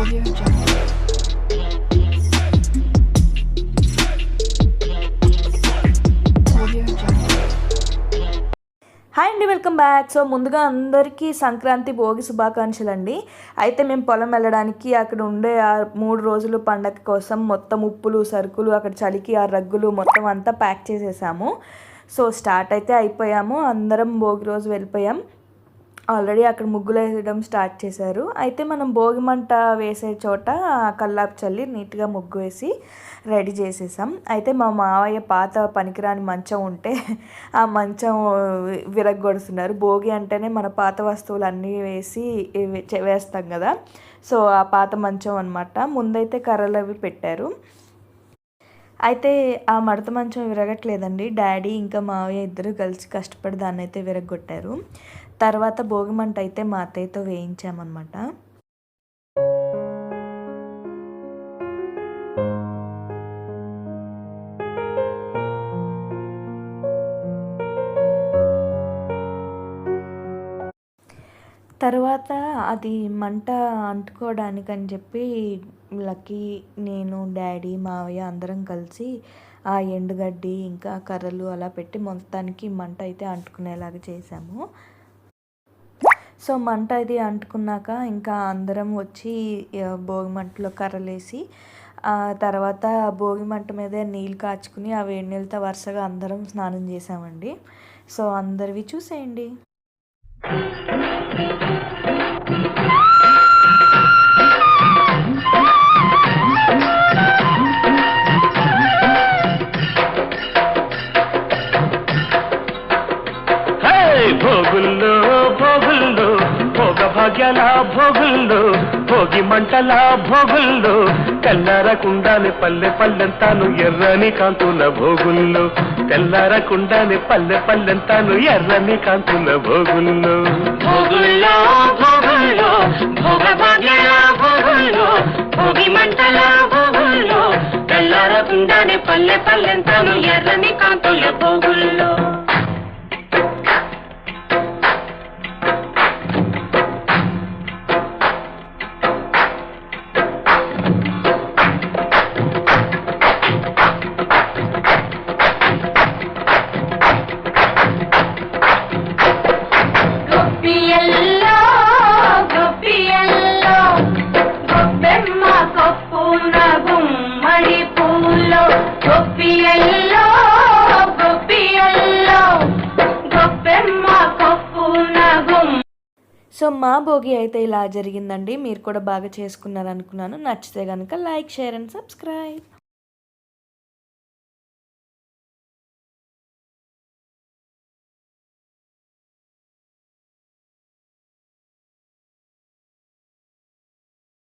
Audio Jungle. Audio Jungle. Hi అండి, welcome back. So ముందుగా అందరికీ సంక్రాంతి భోగి శుభాకాంక్షలు అండి. అయితే మేము పొలం వెళ్ళడానికి అక్కడ ఉండే 3 రోజులు పండగ కోసం మొత్తం ఉప్పులు సరుకులు అక్కడ చలికి ఆ రగ్గులు మొత్తం అంతా ప్యాక్ చేసేసాము. సో స్టార్ట్ అయితే అయిపోయాము, అందరం భోగి రోజు వెళ్ళిపోయాం. ఆల్రెడీ అక్కడ ముగ్గులు వేయడం స్టార్ట్ చేశారు. అయితే మనం భోగి మంట వేసే చోట కల్లాపు చల్లి నీట్గా ముగ్గు వేసి రెడీ చేసేసాం. అయితే మా మావయ్య పాత పనికిరాని మంచం ఉంటే ఆ మంచం విరగ్గొడుతున్నారు. భోగి అంటేనే మన పాత వస్తువులు అన్నీ వేస్తాం కదా. సో ఆ పాత మంచం అనమాట. ముందైతే కర్రలు అవి పెట్టారు. అయితే ఆ మడత మంచం విరగట్లేదండి. డాడీ ఇంకా మావయ్య ఇద్దరు కలిసి కష్టపడి దాన్ని అయితే విరగొట్టారు. తర్వాత భోగి మంట అయితే మా అత్తయ్యతో వేయించామన్నమాట. తర్వాత అది మంట అంటుకోవడానికని చెప్పి లక్కీ, నేను, డాడీ, మావయ్య అందరం కలిసి ఆ ఎండుగడ్డి ఇంకా కర్రలు అలా పెట్టి మొత్తానికి మంట అయితే అంటుకునేలాగా చేసాము. సో మంట అది అంటుకున్నాక ఇంకా అందరం వచ్చి భోగి మంటలో కర్రలేసి తర్వాత భోగి మంట మీద నీళ్ళు కాచుకుని ఆ వేడి నీళ్ళతో వరుసగా అందరం స్నానం చేసామండి. సో అందరివి చూసేయండి. భోగుల్లో భోగుల్లో భోగ భాగ్యాల భోగుల్లో భోగి మంటల భోగుల్లో తెల్లారకుండానే పల్లె పల్లెంతాను ఎర్రని కాంతుల భోగుల్లో తెల్లారకుండానే పల్లె పల్లెంతాను ఎర్రని కాంతుల భోగుల్లో భోగుల్లో భోగుల్లో భోగ భాగ్యాల భోగుల్లో భోగి మంటల భోగుల్లో తెల్లారకుండానే పల్లె పల్లెంతాను ఎర్రని కాంతుల భోగుల్లో. సో మా భోగి అయితే ఇలా జరిగిందండి. మీరు కూడా బాగా చేసుకున్నారనుకున్నాను. నచ్చితే కనుక లైక్, షేర్ అండ్ సబ్స్క్రైబ్.